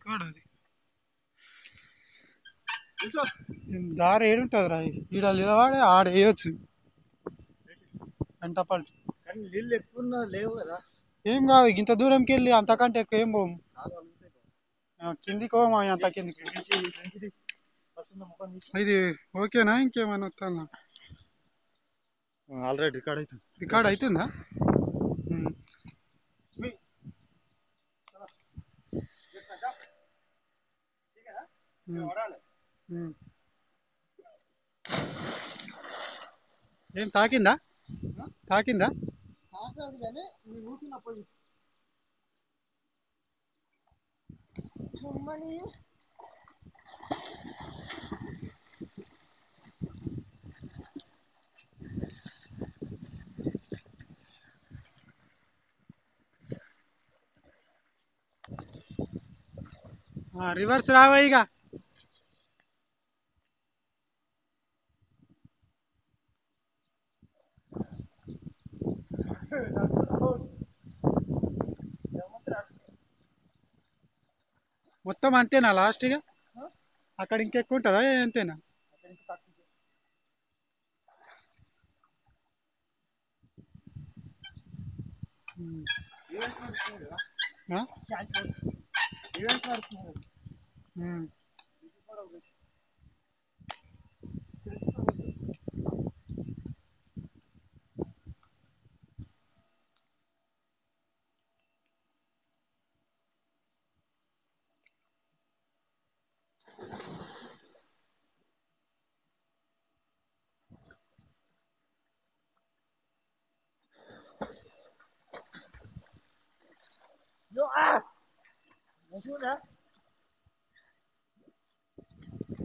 అది దారి ఏడుంటుంది రా ఈడ నిలబడి ఆడ వేయచ్చు గంట పల్టు కానీ నీళ్ళు ఎక్కువ లేవు కదా ఏం కాదు ఇంత దూరంకి వెళ్ళి అంతకంటే ఎక్కువ ఏం పోము కిందికి పోము అంత కిందికి ఇది ఓకేనా ఇంకేమైనా వస్తానా ఆల్రెడీ రికార్డ్ అవుతుంది రికార్డ్ అవుతుందా ఏం తాకిందా తాకిందా కానీ నువ్వు కూర్చున్నప్పుడు రివర్స్ రావా ఇక మొత్తం అంతేనా లాస్ట్గా అక్కడ ఇంకెక్కువ ఉంటుందా అంతేనా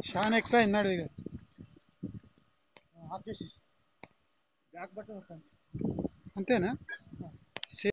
చాలా ఎక్కువ అయింది అడుగు ఇక ఆపేసి బ్యాక్ బటన్ వస్తుంది అంతేనా